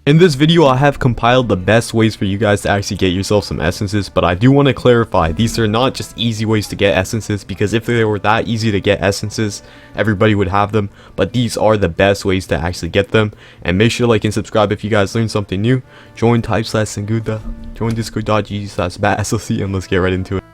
In this video, I have compiled the best ways for you guys to actually get yourself some essences, but I do want to clarify, these are not just easy ways to get essences, because if they were that easy to get essences, everybody would have them, but these are the best ways to actually get them. And make sure to like and subscribe if you guys learned something new. Join type/Senguda, join discord.gg/batSLC, and let's get right into it.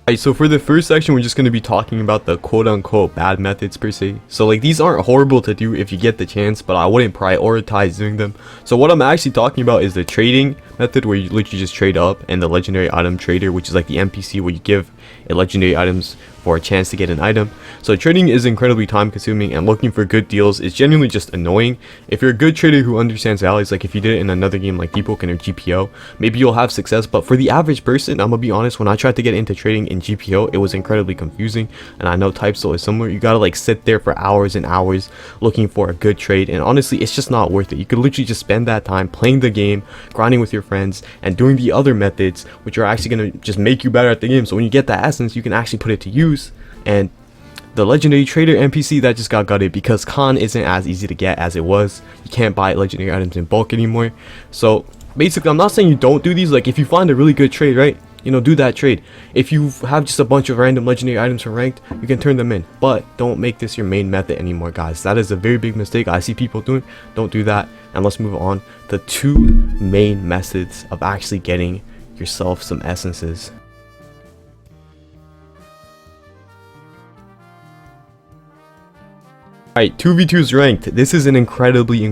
Alright, so for the first section, we're just going to be talking about the quote-unquote bad methods per se. So like, these aren't horrible to do if you get the chance, but I wouldn't prioritize doing them. So what I'm actually talking about is the trading method, where you literally just trade up, and the legendary item trader, which is like the NPC where you give a legendary items for a chance to get an item. So trading is incredibly time consuming, and looking for good deals is genuinely just annoying. If you're a good trader who understands values, like if you did it in another game like Deepwoken or GPO, maybe you'll have success. But for the average person, I'm gonna be honest, when I tried to get into trading in GPO, it was incredibly confusing, and I know TypeSoul is similar. You gotta like sit there for hours and hours looking for a good trade, and honestly, it's just not worth it. You could literally just spend that time playing the game, grinding with your friends, and doing the other methods, which are actually gonna just make you better at the game. So when you get that essence, you can actually put it to use. And the legendary trader NPC, that just got gutted because Khan isn't as easy to get as it was. You can't buy legendary items in bulk anymore. So basically, I'm not saying you don't do these. Like, if you find a really good trade, right, you know, do that trade. If you have just a bunch of random legendary items from ranked, you can turn them in, but don't make this your main method anymore, guys. That is a very big mistake I see people doing. Don't do that. And let's move on. The two main methods of actually getting yourself some essences. Alright, 2v2s ranked. This is an incredibly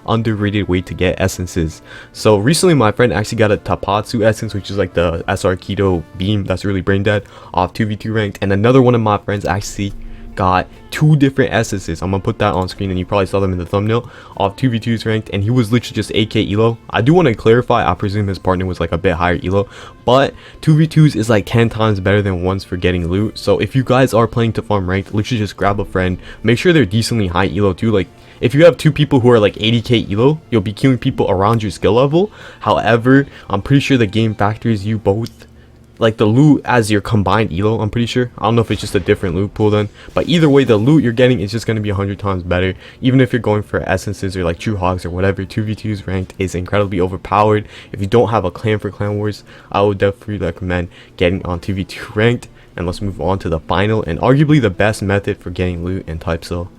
underrated way to get essences. So recently my friend actually got a Tapatsu essence, which is like the SR Keto beam that's really brain dead, off 2v2 ranked. And another one of my friends actually got two different essences. I'm gonna put that on screen, and you probably saw them in the thumbnail, off 2v2s ranked, and he was literally just 8k elo. I do want to clarify, I presume his partner was like a bit higher elo, but 2v2s is like 10 times better than ones for getting loot. So if you guys are playing to farm ranked, literally just grab a friend, make sure they're decently high elo too. Like, if you have two people who are like 80k elo, you'll be queuing people around your skill level. However, I'm pretty sure the game factors you both, like the loot as your combined elo. I'm pretty sure. I don't know if it's just a different loot pool then, but either way, the loot you're getting is just going to be 100 times better. Even if you're going for essences or like true hogs or whatever, 2v2s ranked is incredibly overpowered. If you don't have a clan for Clan Wars, I would definitely recommend getting on 2v2 ranked. And let's move on to the final and arguably the best method for getting loot in TypeSoul.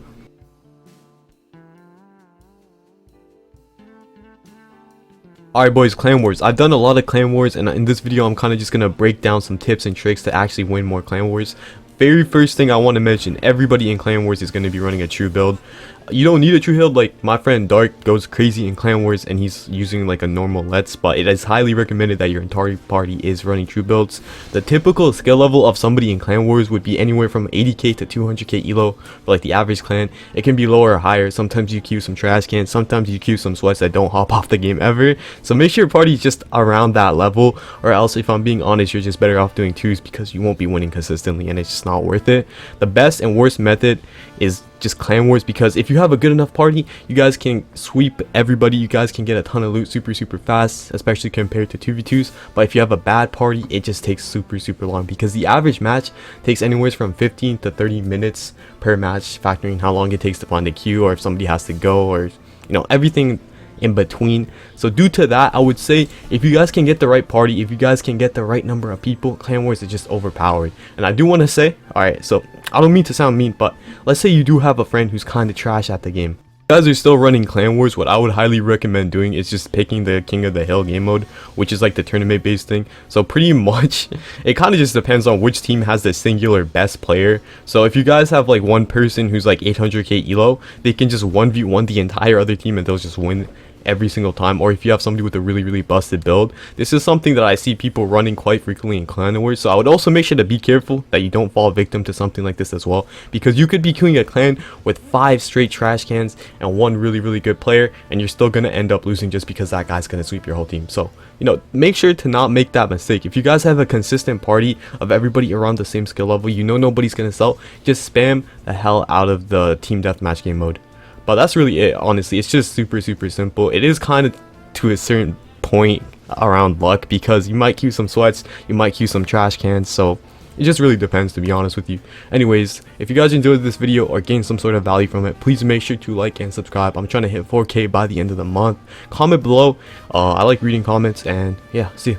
Alright boys, Clan Wars. I've done a lot of Clan Wars, and in this video I'm kind of just going to break down some tips and tricks to actually win more Clan Wars. Very first thing I want to mention, everybody in Clan Wars is going to be running a true build. You don't need a true build. Like, my friend Dark goes crazy in Clan Wars and he's using like a normal Let's, but it is highly recommended that your entire party is running true builds. The typical skill level of somebody in Clan Wars would be anywhere from 80k to 200k elo for like the average clan. It can be lower or higher. Sometimes you queue some trash cans, sometimes you queue some sweats that don't hop off the game ever. So make sure your party is just around that level, or else, if I'm being honest, you're just better off doing twos because you won't be winning consistently and it's just not worth it. The best and worst method is just Clan Wars, because if you have a good enough party, you guys can sweep everybody. You guys can get a ton of loot super fast, especially compared to 2v2s. But if you have a bad party, it just takes super long, because the average match takes anywhere from 15 to 30 minutes per match, factoring how long it takes to find a queue, or if somebody has to go, or you know, everything in between. So due to that, I would say if you guys can get the right party, if you guys can get the right number of people, Clan Wars is just overpowered. And I do want to say, alright, so I don't mean to sound mean, but let's say you do have a friend who's kind of trash at the game. If you guys are still running Clan Wars, what I would highly recommend doing is just picking the King of the Hill game mode, which is like the tournament based thing. So pretty much it kind of just depends on which team has the singular best player. So if you guys have like one person who's like 800k elo, they can just 1v1 the entire other team and they'll just win every single time. Or if you have somebody with a really busted build, this is something that I see people running quite frequently in Clan Wars. So I would also make sure to be careful that you don't fall victim to something like this as well, because you could be queuing a clan with 5 straight trash cans and one really good player, and you're still gonna end up losing just because that guy's gonna sweep your whole team. So, you know, make sure to not make that mistake. If you guys have a consistent party of everybody around the same skill level, you know nobody's gonna sell, just spam the hell out of the team deathmatch game mode. But that's really it, honestly. It's just super simple. It is kind of to a certain point around luck, because you might queue some sweats, you might queue some trash cans. So It just really depends, to be honest with you. Anyways, if you guys enjoyed this video or gained some sort of value from it, please make sure to like and subscribe. I'm trying to hit 4K by the end of the month. Comment below. I like reading comments, and yeah, see ya.